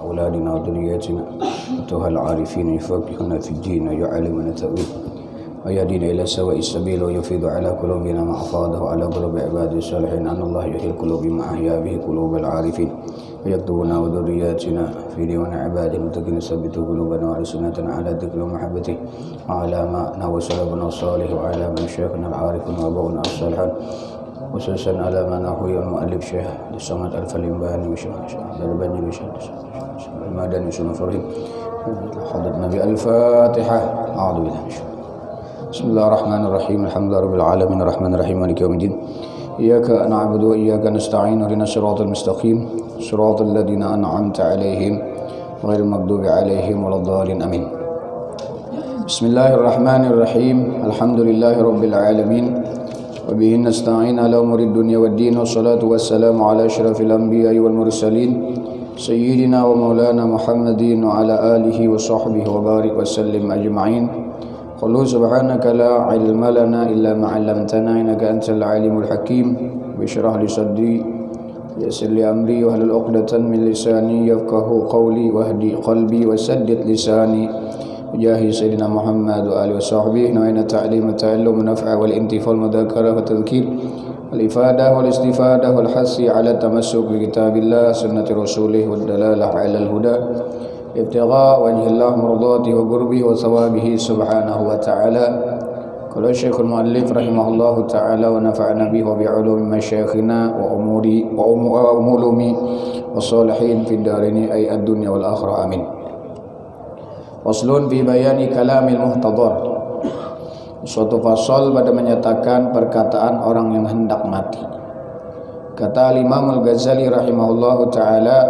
أولادنا وذرياتنا وتوها العارفين يفقهنا في الدين ويعلمنا التأويل ويهدينا إلى سواء السبيل ويفيض على قلوبنا ما أفاضه على قلوب عباده الصالحين أن الله يحيي القلوب ما أحيا به قلوب العارفين ويكتبنا وذرياتنا في ديوان عباده المتقين يثبت قلوبنا وألسنتنا على ذكر ومحبته وعلى ما نهى سلفنا الصالح وعلى من شيخنا العارفين وأبونا الصالحين وسلسل على ما نحوي المؤلف شيخ للصمد الفليمباني وشيخ الألباني وشيخ المدني وسنفرهم حضرت النبي الفاتحة أعوذ بالله من الشيطان بسم الله الرحمن الرحيم الحمد لله رب العالمين الرحمن الرحيم مالك يوم الدين إياك نعبد وإياك نستعين اهدنا الصراط المستقيم صراط الذين أنعمت عليهم غير المغضوب عليهم ولا الضالين آمين بسم الله الرحمن الرحيم الحمد لله رب العالمين وبه نستعين على أمور الدنيا والدين والصلاة والسلام على أشرف الأنبياء والمرسلين سيدنا ومولانا محمد وعلى آله وصحبه وبارك وسلم أجمعين قالوا سبحانك لا علم لنا إلا ما علمتنا إنك أنت العليم الحكيم واشرح لي صدري ويسر لي أمري واحلل عقدة من لساني يفقهوا قولي واهدي قلبي وسدد لساني وجاهي سيدنا محمد وآله وصحبه نوعنا التعليم والتعلم والنفع والانتفاع والمذاكرة والتذكير والإفادة والاستفادة والحث على التمسك بكتاب الله سنة رسوله والدلالة على الهدى ابتغاء وجه الله مرضاته وقربه وثوابه سبحانه وتعالى قال الشيخ المؤلف رحمه الله تعالى ونفعنا به وبعلوم مشايخنا وأمولهم والصالحين في الدارين أي الدنيا والآخرة آمين Faslun fi bayani kalamil muhtadar. Suatu fasal pada menyatakan perkataan orang yang hendak mati. Kata Imam Al-Ghazali rahimahullahu taala,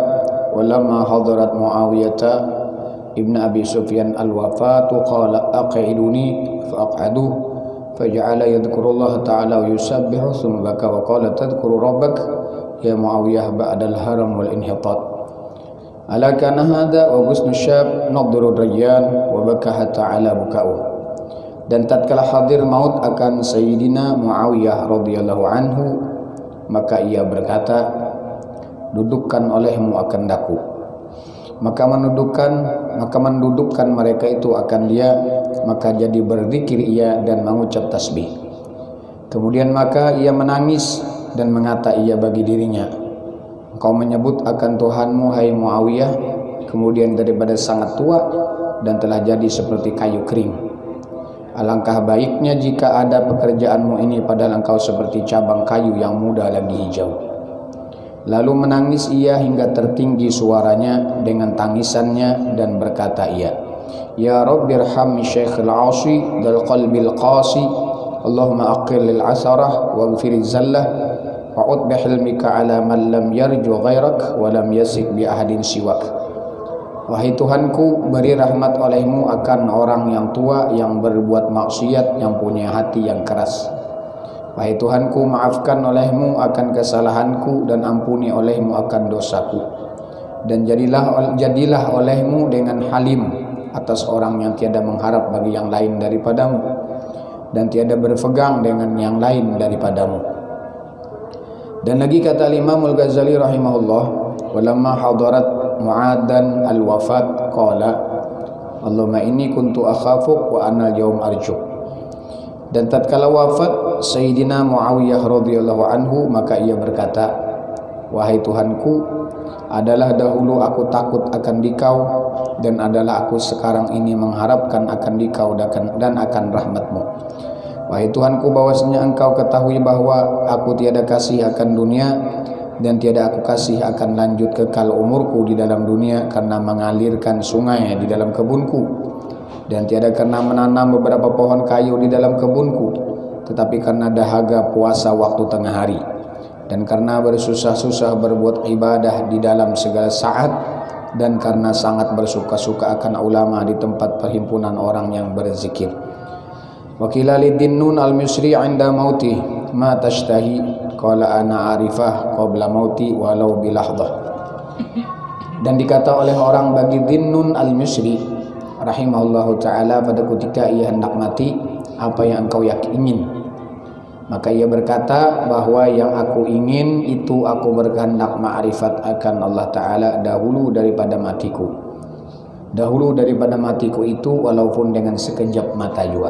walamma hadarat Muawiyah ibn Abi Sufyan al-wafatu qala aq'iduni faq'adu faj'ala yadhkurullah ta'ala wa yusabbihu thumma baka wa qala tadhkuru rabbak ya Muawiyah ba'dal haram wal inhitat. Ala kana hadha wa ghusnu syab nadru rayyan wa baka hatta ala buka'u. Dan tatkala hadir maut akan Sayyidina Muawiyah radhiyallahu anhu, maka ia berkata, dudukkan olehmu akan daku. Maka mendudukkan mereka itu akan dia, maka jadi berzikir ia dan mengucap tasbih. Kemudian maka ia menangis dan mengata ia bagi dirinya, engkau menyebut akan Tuhanmu hai Muawiyah, kemudian daripada sangat tua dan telah jadi seperti kayu kering. Alangkah baiknya jika ada pekerjaanmu ini padahal engkau seperti cabang kayu yang muda lagi hijau. Lalu menangis ia hingga tertinggi suaranya dengan tangisannya dan berkata ia, ya Rabbi irham Syekhul Asi dal qalbil qasi, Allahumma aqil lil asarah wa ghfiriz zallah wa'ud bihilmika ala man lam yarju ghairak wa lam yasik bi ahadin siwak. Wahai Tuhanku, beri rahmat olehmu akan orang yang tua yang berbuat maksiat, yang punya hati yang keras. Wahai Tuhanku, maafkan olehmu akan kesalahanku dan ampuni olehmu akan dosaku. Dan jadilah olehmu dengan halim atas orang yang tiada mengharap bagi yang lain daripadamu dan tiada berpegang dengan yang lain daripadamu. Dan lagi kata Imam Al-Ghazali rahimahullah, walamma hadarat Mu'adan al-wafat qala Allahumma inni kuntu akhafuk wa ana al-yawm arjuk. Dan tatkala wafat Sayyidina Muawiyah radhiyallahu anhu, maka ia berkata, wahai Tuhanku, adalah dahulu aku takut akan dikau dan adalah aku sekarang ini mengharapkan akan dikau dan akan rahmatmu. Wahai Tuhanku, bahwasanya engkau ketahui bahwa aku tiada kasih akan dunia dan tiada aku kasih akan lanjut kekal umurku di dalam dunia karena mengalirkan sungai di dalam kebunku, dan tiada karena menanam beberapa pohon kayu di dalam kebunku, tetapi karena dahaga puasa waktu tengah hari, dan karena bersusah-susah berbuat ibadah di dalam segala saat, dan karena sangat bersuka-suka akan ulama di tempat perhimpunan orang yang berzikir. Wakila lidinnun al-misri 'inda mauti ma tashtahi qala ana arifah qabla mauti walau bilahdah. Dan dikata oleh orang bagi Dinnun al-Misri rahimahullahu taala pada ketika ia hendak mati, apa yang engkau ingin? Maka ia berkata bahwa yang aku ingin itu aku berkehendak ma'rifat akan Allah Ta'ala dahulu daripada matiku. Dahulu daripada matiku itu walaupun dengan sekejap mata jua.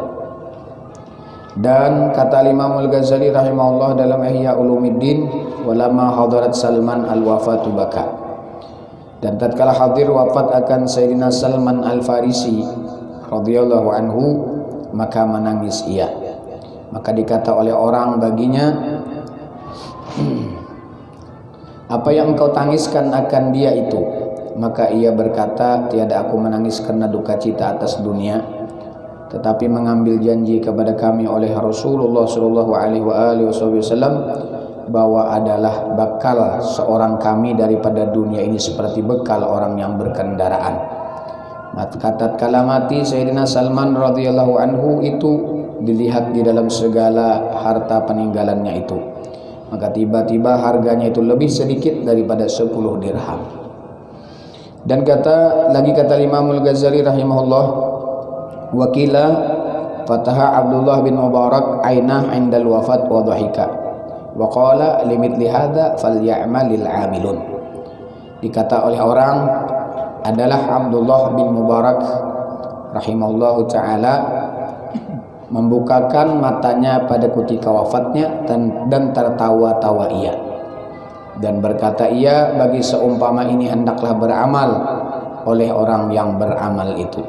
Dan kata Imam Al-Ghazali rahimahullah dalam Ihya Ulumuddin, walamma hadarat Salman al-wafatu baka. Dan tatkala hadir wafat akan Sayyidina Salman Al-Farisi radhiyallahu anhu, maka menangis ia. Maka dikata oleh orang baginya, apa yang engkau tangiskan akan dia itu? Maka ia berkata, tiada aku menangis karena duka cita atas dunia, tetapi mengambil janji kepada kami oleh Rasulullah sallallahu alaihi wasallam bahwa adalah bekal seorang kami daripada dunia ini seperti bekal orang yang berkendaraan. Maka tatkala mati Sayyidina Salman radhiyallahu anhu itu dilihat di dalam segala harta peninggalannya itu, maka tiba-tiba harganya itu lebih sedikit daripada 10 dirham. Dan kata Imam Al-Ghazali rahimahullah, wakila fataha Abdullah bin Mubarak ainah indal wafat wa dhahika wa qala limithli hadza falyamalil amilun. Dikata oleh orang adalah Abdullah bin Mubarak rahimahullahu taala membukakan matanya pada ketika wafatnya dan tertawa-tawa ia, dan berkata ia, bagi seumpama ini hendaklah beramal oleh orang yang beramal itu.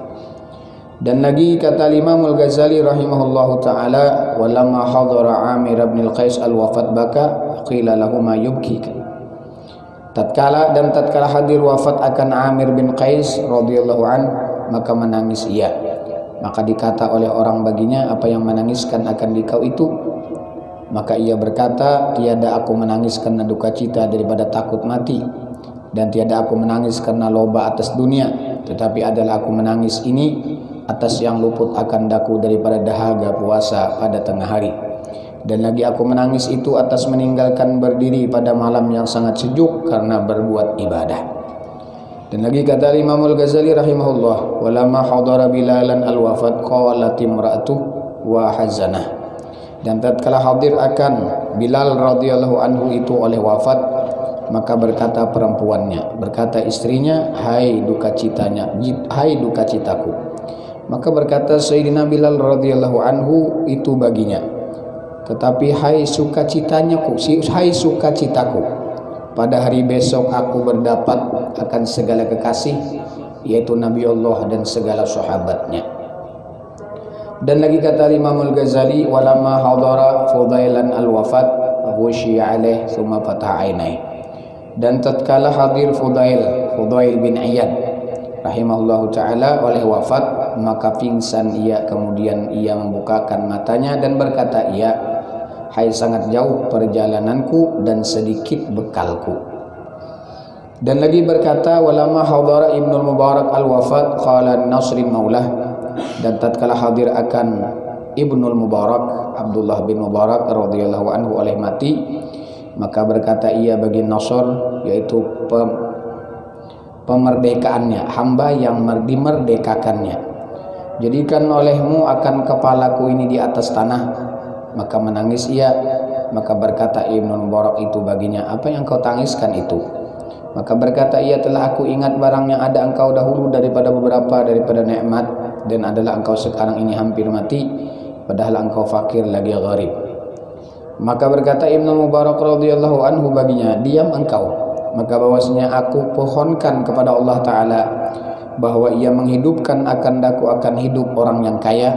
Dan lagi kata Imam Al-Ghazali rahimahullahu taala, walamma hadara Amir bin Al-Qais al-wafat baka qila lahu ma yubkika. Tatkala hadir wafat akan Amir bin Qais radhiyallahu an, maka menangis ia. Maka dikata oleh orang baginya, apa yang menangiskan akan dikau itu? Maka ia berkata, tiada aku menangis karena duka cita daripada takut mati, dan tiada aku menangis karena loba atas dunia, tetapi adalah aku menangis ini atas yang luput akan daku daripada dahaga puasa pada tengah hari. Dan lagi aku menangis itu atas meninggalkan berdiri pada malam yang sangat sejuk karena berbuat ibadah. Dan lagi kata Imam Al-Ghazali rahimahullah, walamma hadara Bilalan al-wafat qalat imra'atu wa hazanah. Dan tatkala hadir akan Bilal radhiyallahu anhu itu oleh wafat, maka berkata perempuannya, berkata istrinya, hai duka citanya, hai duka citaku. Maka berkata Sayyidina Bilal radhiyallahu anhu itu baginya, tetapi hai sukacitanya, hai sukacitaku, pada hari besok aku berdapat akan segala kekasih, yaitu Nabi Allah dan segala sahabatnya. Dan lagi kata Imam Al-Ghazali, walamma hadara Fudailan al-wafat ghusyiya alaih thumma fataha ainai. Dan tatkala hadir Fudail bin Iyad rahimahullahu taala oleh wafat, maka pingsan ia, kemudian ia membukakan matanya dan berkata ia, hai sangat jauh perjalananku dan sedikit bekalku. Dan lagi berkata, walamma hadara Ibnul Mubarak al-wafat qala Nasrin maulah. Dan tatkala hadir akan Ibnul Mubarak, Abdullah bin Mubarak radhiyallahu anhu oleh mati, maka berkata ia bagi Nasr, yaitu pemerdekaannya, hamba yang dimerdekakannya, jadikan olehmu akan kepalaku ini di atas tanah. Maka menangis ia. Maka berkata Ibnul Mubarak itu baginya, apa yang kau tangiskan itu? Maka berkata ia, telah aku ingat barang yang ada engkau dahulu daripada beberapa daripada nikmat, dan adalah engkau sekarang ini hampir mati, padahal engkau fakir lagi gharib. Maka berkata Ibnul Mubarak radhiyallahu anhu baginya, diam engkau. Maka bahwasanya aku pohonkan kepada Allah Ta'ala bahwa ia menghidupkan akan daku akan hidup orang yang kaya,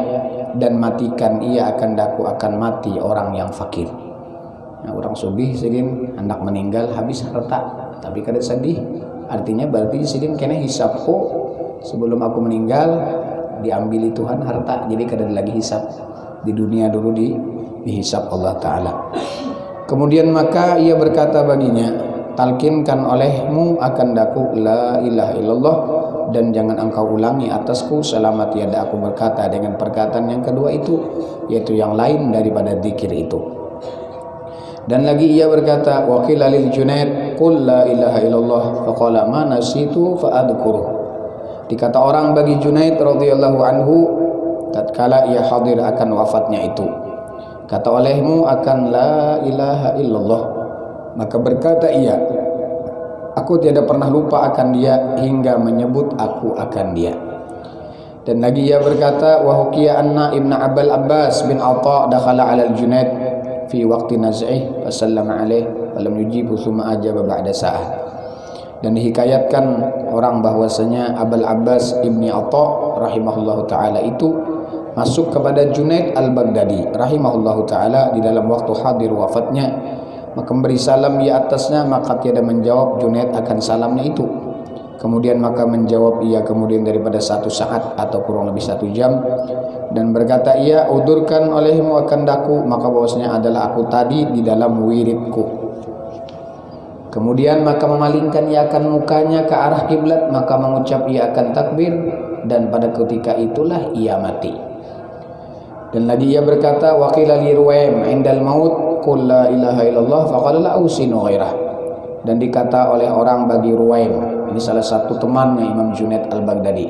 dan matikan ia akan daku akan mati orang yang fakir. Nah, orang subih sidin hendak meninggal habis harta, tapi kada sedih, artinya berarti sidin kena hisabku sebelum aku meninggal, diambil Tuhan harta, jadi kada lagi hisab di dunia, dulu dihisab Allah Ta'ala. Kemudian maka ia berkata baginya, talkinkan olehmu akan daku la ilaha illallah, dan jangan engkau ulangi atasku selama tiada aku berkata dengan perkataan yang kedua itu, yaitu yang lain daripada zikir itu. Dan lagi ia berkata, wa qila lil Junaid qul la ilaha illallah faqala ma nasitu fa adhkuruh. Dikata orang bagi Junaid radhiyallahu anhu tatkala ia hadir akan wafatnya itu, kata olehmu akan la ilaha illallah. Maka berkata ia, aku tiada pernah lupa akan dia hingga menyebut aku akan dia. Dan lagi ia berkata, wa hukiya anna ibn Abul Abbas bin Atha dakhala ala al-Junaid fi waqti naz'ih fa sallama alaih wa lam yujibu thumma ajaba ba'da sa'ah. Dan dihikayatkan orang bahwasanya Abul Abbas ibni Atha rahimahullahu taala itu masuk kepada Junaid al-Baghdadi rahimahullahu taala di dalam waktu hadir wafatnya, maka memberi salam di atasnya, maka tiada menjawab Junaid akan salamnya itu. Kemudian maka menjawab ia kemudian daripada 1 saat atau kurang lebih 1 jam, dan berkata ia, udurkan olehmu akan daku, maka bahwasanya adalah aku tadi di dalam wiridku. Kemudian maka memalingkan ia akan mukanya ke arah kiblat, maka mengucap ia akan takbir, dan pada ketika itulah ia mati. Dan lagi ia berkata, waqila li Ruwaim indal maut qul la ilaha illallah faqala la usinu ghairah. Dan dikata oleh orang bagi Ruwaim, ini salah satu temannya Imam Junaid al-Baghdadi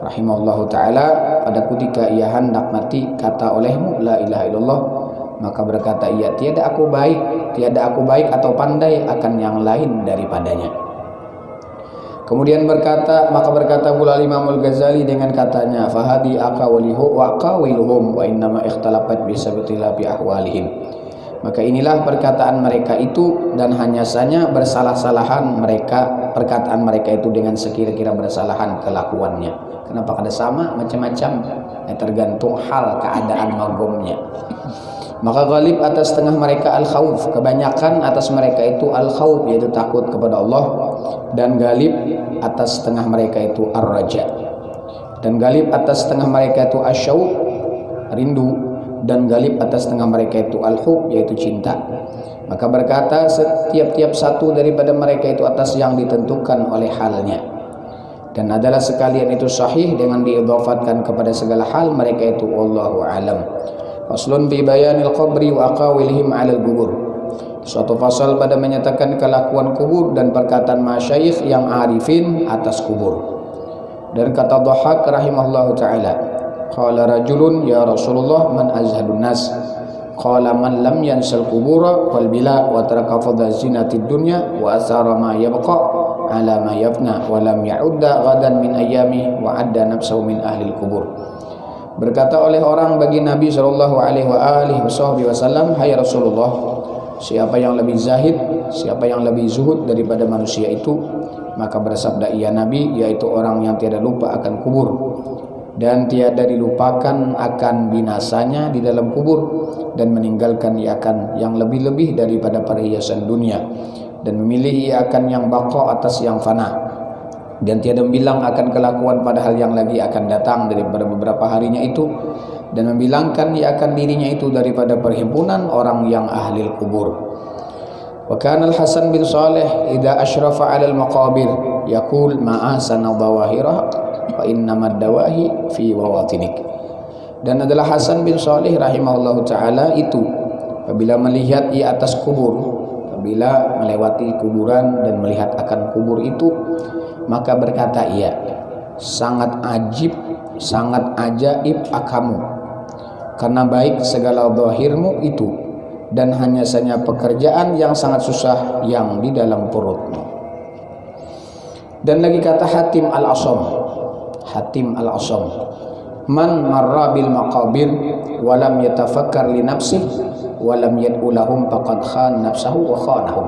rahimahullahu taala, pada ketika ia hendak mati, kata olehmu la ilaha illallah, maka berkata ia, tiada aku baik atau pandai akan yang lain daripadanya. Kemudian maka berkata pula Imam Al-Ghazali dengan katanya, fahadi aqawlihu wa qawiluhum wa innama ikhtalafat bi sabtilafi ahwalihim. Maka inilah perkataan mereka itu, dan hanya saja bersalah-salahan mereka, perkataan mereka itu dengan sekira-kira bersalahan kelakuannya. Kenapa kada sama? Macam-macam, tergantung hal keadaan magomnya. Maka ghalib atas tengah mereka al-khawf, kebanyakan atas mereka itu al-khawf, yaitu takut kepada Allah, dan galib atas tengah mereka itu ar-raja, dan galib atas tengah mereka itu asyauq, rindu, dan galib atas tengah mereka itu al-hub, yaitu cinta. Maka berkata setiap satu daripada mereka itu atas yang ditentukan oleh halnya, dan adalah sekalian itu sahih dengan diidhafatkan kepada segala hal mereka itu, wallahu alam. Faslun fi bayanil qabri wa aqawilihim 'alal qubur. Suatu pasal pada menyatakan kelakuan kubur dan perkataan masyayikh yang arifin atas kubur. Dan kata Dhahhak rahimahullahu taala, qala rajulun ya Rasulullah man azhadun nas? Qala man lam yansal qubura wal bila wa taraka fadha zinatid dunya wa asara ma yabqa ala ma yafna wa lam ya'udda ghadan min ayami wa adda nafsahu min ahli al-qubur. Berkata oleh orang bagi Nabi sallallahu alaihi wasallam, hai Rasulullah, siapa yang lebih zahid, siapa yang lebih zuhud daripada manusia itu? Maka bersabda ia Nabi, yaitu orang yang tiada lupa akan kubur dan tiada dilupakan akan binasanya di dalam kubur, dan meninggalkan ia akan yang lebih-lebih daripada perhiasan dunia, dan memilih ia akan yang baqa atas yang fana, dan tiada membilang akan kelakuan padahal yang lagi akan datang daripada beberapa harinya itu, dan membilangkan ia akan dirinya itu daripada perhimpunan orang yang ahli kubur. Wa kana al-Hasan bin Saleh idza asyrafa 'ala al-maqabir yaqul ma ahsana dhawahirah wa innamad dawahi fi wawatinik. Dan adalah Hasan bin Saleh rahimahullahu taala itu apabila melihat di atas kubur, apabila melewati kuburan dan melihat akan kubur itu, maka berkata ia, sangat ajib, sangat ajaib akamu, karena baik segala zahirmu itu, dan hanya saja pekerjaan yang sangat susah yang di dalam perutmu. Dan lagi kata Hatim al-Asam, man marra bil maqabir wa lam yatafakkar li nafsihi wa lam yad'u lahum faqad khan nafsahu wa khanahum.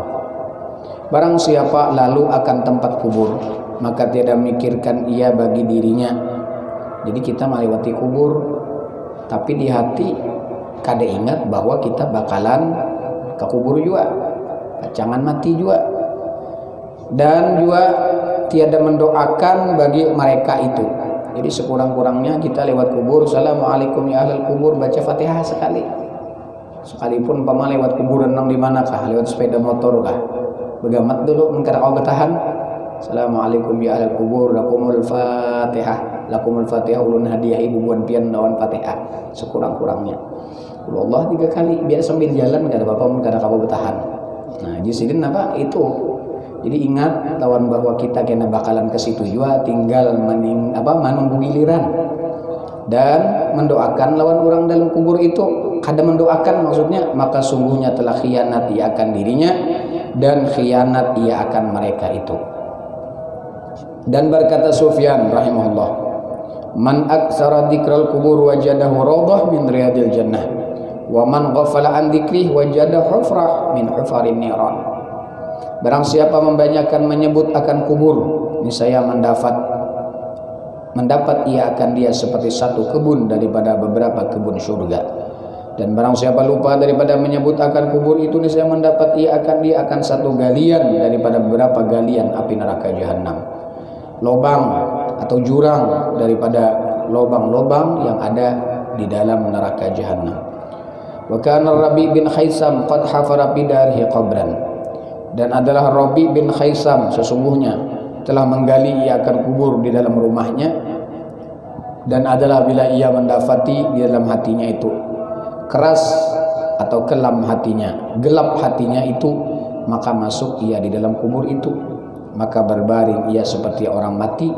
Barang siapa lalu akan tempat kubur, maka tiada memikirkan ia bagi dirinya. Jadi kita melewati kubur, tapi di hati kada ingat bahwa kita bakalan ke kubur juga, jangan mati juga. Dan juga tiada mendoakan bagi mereka itu. Jadi sekurang-kurangnya kita lewat kubur, assalamualaikum ya ahlal kubur, baca Fatihah sekali. Sekalipun umpama lewat kuburan nang di manakah, lewat sepeda motor kah, begamat dulu mengkara kau bertahan. Assalamualaikum ya ahlal kubur, lakumul Fatihah, ulun hadiah ibu buan pian lawan Fatihah sekurang-kurangnya. Allah 3 kali biar sambil jalan kada apa-apa mun kada kau bertahan. Nah, jisidin apa itu? Jadi ingat lawan bahwa kita kena bakalan ke situ juga, tinggal menunggu giliran dan mendoakan lawan orang dalam kubur itu kada mendoakan maksudnya, maka sungguhnya telah khianat ia akan dirinya dan khianat ia akan mereka itu. Dan berkata Sufyan rahimahullah, man aktsara dzikral kubur wajadahu rawdah min riyadil jannah wa man ghafala an dzikrih wajada hufrah min hufarin niran. Barang siapa membanyakan menyebut akan kubur, niscaya mendapat ia akan dia seperti satu kebun daripada beberapa kebun surga. Dan barang siapa lupa daripada menyebut akan kubur itu, niscaya mendapat ia akan satu galian daripada beberapa galian api neraka jahanam, lobang atau jurang daripada lobang-lobang yang ada di dalam neraka jahanam. Wa kana Rabi bin Khaisam qad hafara bidarihi qabran, dan adalah Rabi bin Khaisam sesungguhnya telah menggali ia akan kubur di dalam rumahnya, dan adalah bila ia mendapati di dalam hatinya itu keras atau kelam hatinya, gelap hatinya itu, maka masuk ia di dalam kubur itu, maka berbaring ia seperti orang mati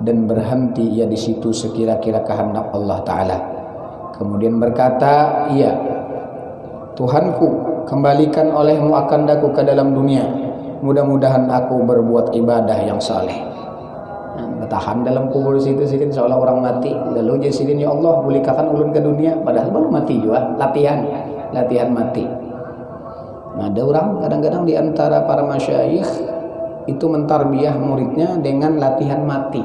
dan berhenti ia di situ sekira-kira kehendak Allah Ta'ala. Kemudian berkata ia, Tuhanku, kembalikan olehmu akan daku ke dalam dunia, mudah-mudahan aku berbuat ibadah yang saleh. Bertahan dalam kubur situ sidin seolah orang mati, lalu jadi sidin, ya Allah bolehkan ulun ke dunia, padahal baru mati juga, latihan mati. Nah, ada orang kadang-kadang di antara para masyayikh itu mentarbiyah muridnya dengan latihan mati.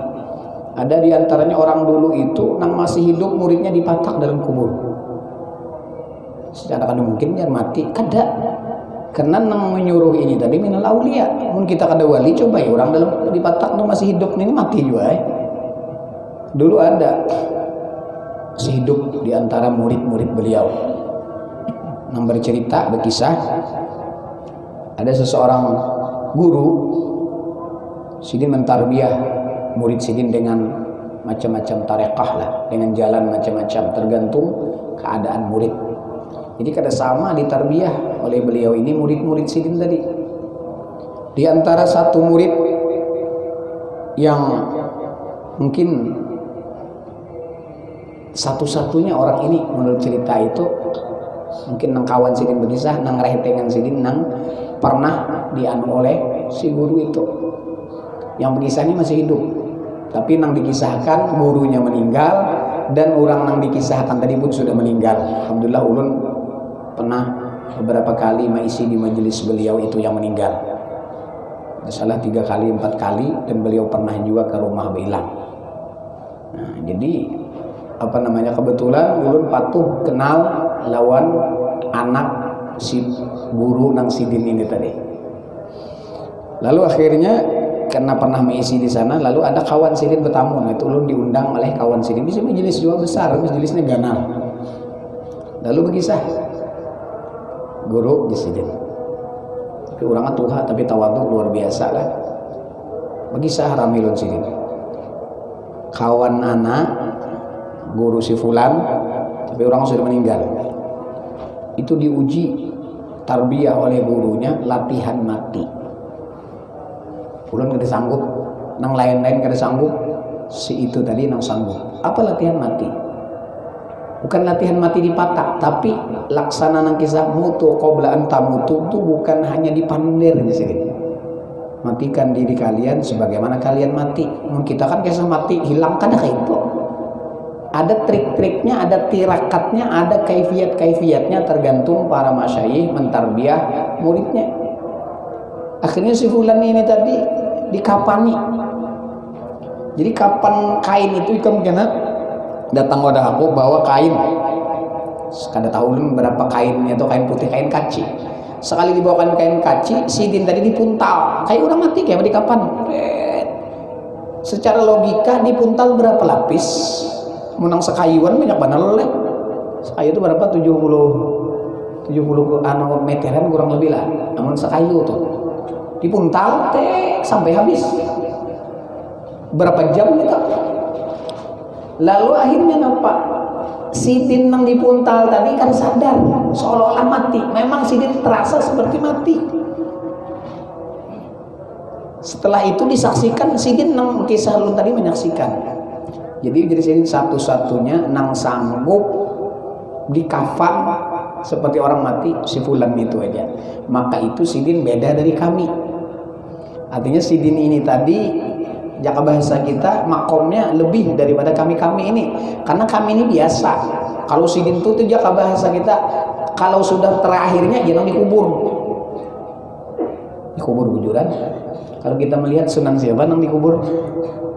Ada di antaranya orang dulu itu nang masih hidup muridnya dipatak dalam kubur. Secara kada mungkin dia mati, kada. Karena nang menyuruh ini tadi minal aulia. Mun kita kada wali, coba ya orang dalam dipatak nang masih hidup ini mati juga. Dulu ada masih hidup di antara murid-murid beliau nang bercerita, berkisah, ada seseorang guru sidin mentarbiyah murid sidin dengan macam-macam tarekah lah, dengan jalan macam-macam tergantung keadaan murid. Jadi kada sama ditarbiyah oleh beliau ini murid-murid sidin tadi. Di antara satu murid yang mungkin satu-satunya orang ini menurut cerita itu, mungkin nang kawan sidin berkisah, nang rehetengan sidin nang pernah dianu oleh si guru itu. Yang berkisah ini masih hidup, tapi nang dikisahkan gurunya meninggal dan orang nang dikisahkan tadi pun sudah meninggal. Alhamdulillah ulun pernah beberapa kali maisi di majelis beliau itu yang meninggal. Salah 3 kali 4 kali, dan beliau pernah juga ke rumah Bilang. Nah, jadi kebetulan ulun patuh kenal lawan anak si guru nang sidin ini tadi. Lalu akhirnya karena pernah mengisi di sana, lalu ada kawan sidin bertamu. Nah, itu ulun diundang oleh kawan sidin. Bisa majelis juga besar, majelisnya ganal. Lalu berkisah guru di sidin. Tapi orangnya tuha, tapi tawadhu luar biasa lah. Berkisah ramilun sidin. Kawan anak guru si fulan, tapi orang sudah meninggal. Itu diuji tarbiyah oleh gurunya, latihan mati. Ulun kada sanggup, nang lain-lain kada sanggup, si itu tadi nang sanggup. Apa latihan mati? Bukan latihan mati dipatak, tapi laksana nang kisah mutu qabla an tamutu itu bukan hanya dipandir di sini. Matikan diri kalian sebagaimana kalian mati. Kita kan kisah mati hilang kada kayak itu. Ada trik-triknya, ada tirakatnya, ada kaifiat-kaifiatnya, tergantung para masyayikh mentarbiyah muridnya. Akhirnya si fulan ini tadi dikapani. Jadi kapan kain itu ikan kena datang wadah aku bawa kain. Kada tahu berapa kainnya, itu kain putih, kain kaci. Sekali dibawakan kain kaci, sidin tadi dipuntal. Kayak orang mati kayak di kapan. Secara logika dipuntal berapa lapis? Menang sekayuan banyak benar leh. Sekayu itu berapa? 70 meteran kurang lebih lah. Namun sekayu tuh dipuntal sampai habis. Berapa jam gitu? Lalu akhirnya nampak sidin nang dipuntal tadi kan sadar seolah-olah mati. Memang sidin terasa seperti mati. Setelah itu disaksikan sidin nang kisah lu tadi menyaksikan. Jadi sidin satu-satunya nang sanggup di kafan seperti orang mati, si fulan itu aja. Maka itu sidin beda dari kami. Artinya sidin ini tadi, jaka bahasa kita makomnya lebih daripada kami-kami ini. Karena kami ini biasa. Kalau sidin itu jaka bahasa kita, kalau sudah terakhirnya jangan dikubur. Dikubur bujuran. Kalau kita melihat Sunan siapa nang dikubur?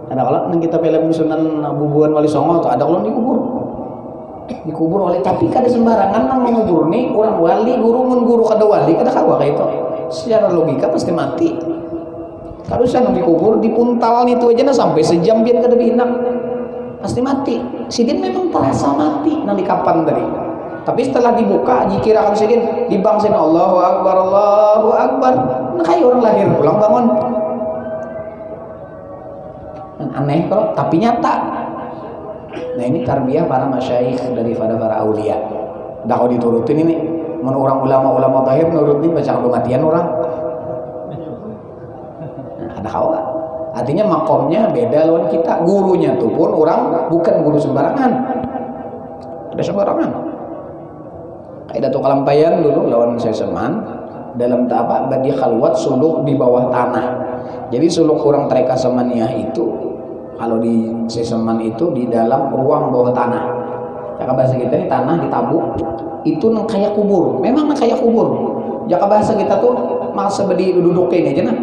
Ada kalau nang kita film Sunan Bubuan Wali Songo atau ada kalau dikubur oleh, tapi kada sembarangan nang mengubur nih orang wali guru kada wali kada kawa kayak itu. Secara logika pasti mati. Kalau saya nang dikubur dipuntal itu aja nah sampai sejam biar kada binak pasti mati. Sidin memang terasa mati nang di kapan tadi. Tapi setelah dibuka dikira kan sidin dibangsin Allahu Akbar Allahu Akbar. Nah kayak orang lahir pulang bangun. Aneh kalau tapi nyata. Nah ini tarbiyah para masyayikh daripada para aulia. Dah kalau diturutin ini, menurut orang ulama-ulama bahir nurutin baca kematian orang. Nah, ada kawa. Artinya makomnya beda lawan kita. Gurunya tuh pun orang bukan guru sembarangan. Ada sembarangan. Kayak Datuk Kalampayan dulu lawan saya Seman dalam apa? Badi khalwat suluk di bawah tanah. Jadi suluk orang Treka Semaniah itu kalau di Seseman itu di dalam ruang bawah tanah. Jaka bahasa kita ini tanah ditabuk itu nang kayak kubur. Memang nang kayak kubur. Jaka bahasa kita tuh masa bedi duduk ini aja nah.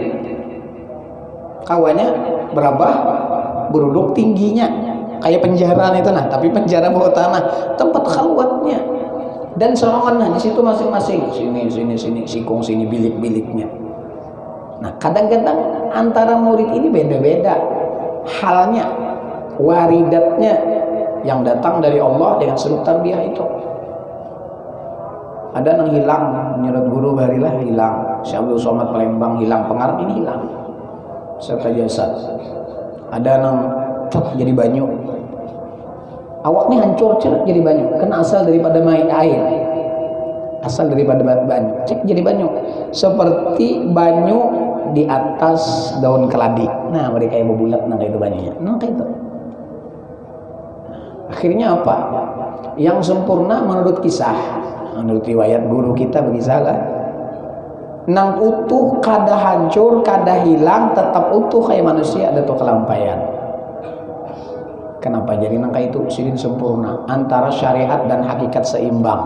Kawannya berapa? Berduduk tingginya kayak penjara itu nah, tapi penjara bawah tanah, tempat khalwatnya. Dan seorang di situ masing-masing sini sikung sini bilik-biliknya. Nah, kadang-kadang antara murid ini beda-beda halnya, waridatnya yang datang dari Allah dengan suluk tarbiyah itu. Ada yang hilang, menyerut guru barilah hilang, Syekh Abdul Somad Palembang hilang, pengarang ini hilang serta jasad. Ada yang jadi banyu, awaknya hancur cek jadi banyu, kena asal daripada main air, asal daripada banyu, cek jadi banyu, seperti banyu di atas daun keladi. Nah mereka yang berbulat nah kayak itu banyaknya. Nah kayak itu. Akhirnya apa? Yang sempurna menurut kisah, menurut riwayat guru kita berkisah kan, nang utuh kada hancur kada hilang tetap utuh kayak manusia ada tuh kelampaian. Kenapa jadi nang kayak itu sidin sempurna antara syariat dan hakikat seimbang.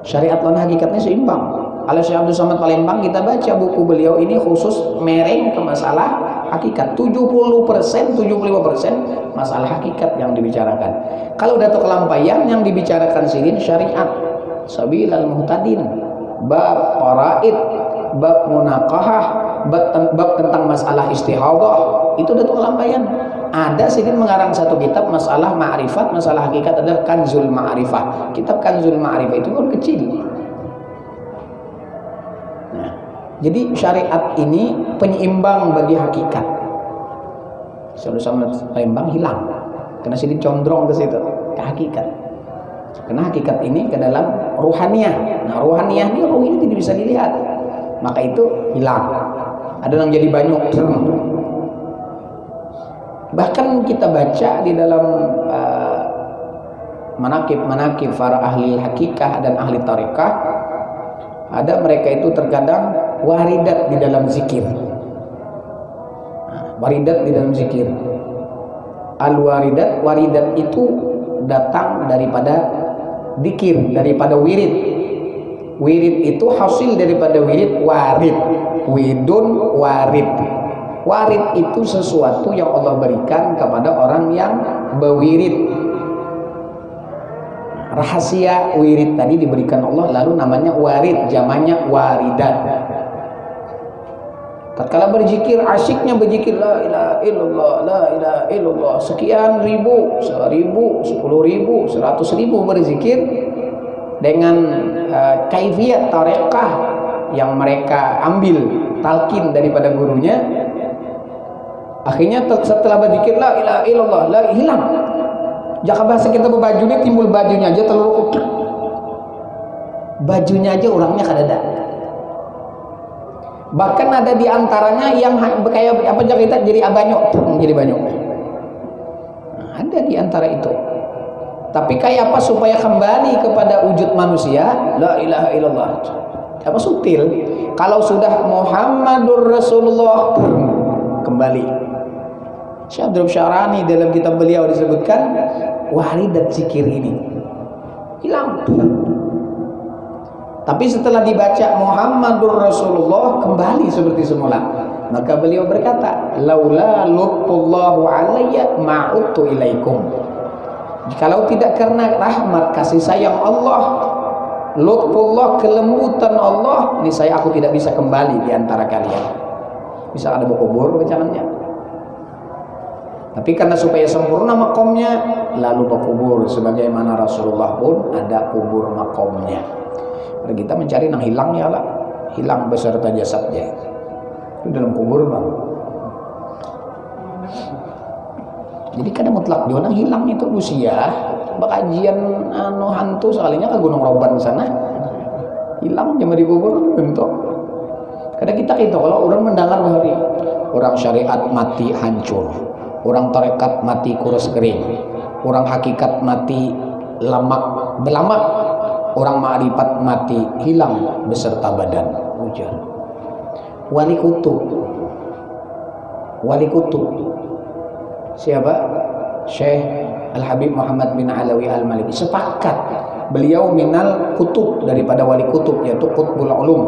Syariat dan hakikatnya seimbang. Kalau Syekh Abdul Somad Palembang kita baca buku beliau ini khusus mereng ke masalah hakikat. 70%, 75% masalah hakikat yang dibicarakan. Kalau Datuk Kelampaian yang dibicarakan sidin syariat, sabilal muhtadin, bab faraid, bab munaqahah, bab tentang masalah istihadah, itu Datuk Kelampaian. Ada sidin mengarang satu kitab masalah ma'rifat, masalah hakikat adalah Kanzul Ma'rifah. Kitab Kanzul Ma'rifah itu kan kecil. Jadi syariat ini penyeimbang bagi hakikat. Syaikhul Islam Palembang hilang karena sidin condrong ke situ, ke hakikat. Karena hakikat ini ke dalam ruhaniyah. Nah, ruhaniyah ini ruh ini tidak bisa dilihat. Maka itu hilang. Ada yang jadi banyak. Bahkan kita baca di dalam manakib para ahli hakikah dan ahli tarekah, ada mereka itu terkadang waridat di dalam zikir. Waridat di dalam zikir. Al-waridat, waridat itu datang daripada dikir, daripada wirid. Wirid itu hasil daripada wirid warid. Widun warid. Warid itu sesuatu yang Allah berikan kepada orang yang berwirid. Rahasia wirid tadi diberikan Allah, lalu namanya warid, jamannya waridat. Tatkala berzikir, asyiknya berzikir la ilaha illallah, la ilaha illallah, sekian ribu, 1000, 10.000, 100.000 berzikir dengan kaifiyat tarekah yang mereka ambil talqin daripada gurunya. Akhirnya setelah berzikir la ilaha illallah, la hilang. Jaka bahasa kita berbaju ini timbul bajunya aja terlalu bajunya aja orangnya kadada. Bahkan ada di antaranya yang kayak apa kita jadi abanyok, jadi banyak. Nah, ada di antara itu. Tapi kayak apa supaya kembali kepada wujud manusia? La ilaha illallah. Apa sutil? Kalau sudah Muhammadur Rasulullah kembali. Syekh Abdul Syarani dalam kitab beliau disebutkan waridat zikir ini hilang. Tapi setelah dibaca Muhammadur Rasulullah kembali seperti semula. Maka beliau berkata, laula lutfullahu alayya ma'udtu ilaikum. Kalau tidak karena rahmat kasih sayang Allah, lutfullah, kelembutan Allah, niscaya aku tidak bisa kembali di antara kalian. Bisa ada berkubur jangannya. Tapi karena supaya sempurna makomnya, lalu berkubur sebagaimana Rasulullah pun ada kubur makomnya. Kalau kita mencari yang hilang ya lah, hilang beserta jasadnya. Itu dalam kubur bang. Jadi kadang mutlak dia hilang itu usia. Bakajian hantu sekalinya ke Gunung Roban sana, hilang cuma dikubur bentuk. Kadang kita itu kalau orang mendengar bahwa orang syariat mati hancur, orang tarekat mati kurus kering, orang hakikat mati lemak belamak, orang ma'rifat mati hilang beserta badan. Ujar wali kutub siapa? Syekh Al-Habib Muhammad bin Alawi Al-Maliki sepakat beliau minal kutub, daripada wali kutub, yaitu Qutbul Ulum.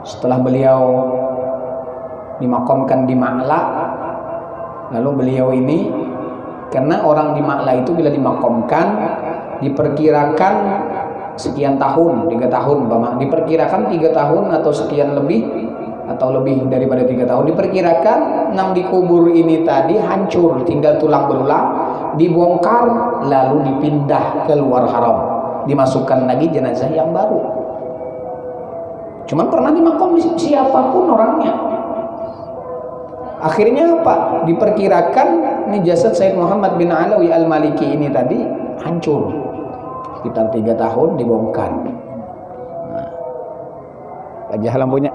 Setelah beliau dimakamkan di Ma'la, lalu beliau ini, karena orang di Ma'la itu bila dimakamkan diperkirakan sekian tahun, 3 tahun, diperkirakan 3 tahun atau sekian lebih, atau lebih daripada 3 tahun, diperkirakan nang dikubur ini tadi hancur, tinggal tulang belulang, dibongkar lalu dipindah ke luar haram, dimasukkan lagi jenazah yang baru. Cuman pernah dimakam siapapun orangnya. Akhirnya apa? Diperkirakan ini jasad Sayyid Muhammad bin Alawi Al-Maliki ini tadi hancur sekitar 3 tahun, dibongkar. Nah, wajah lampunya.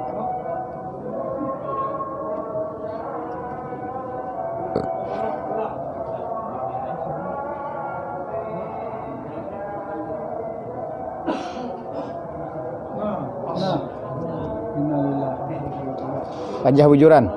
Wajah bujuran.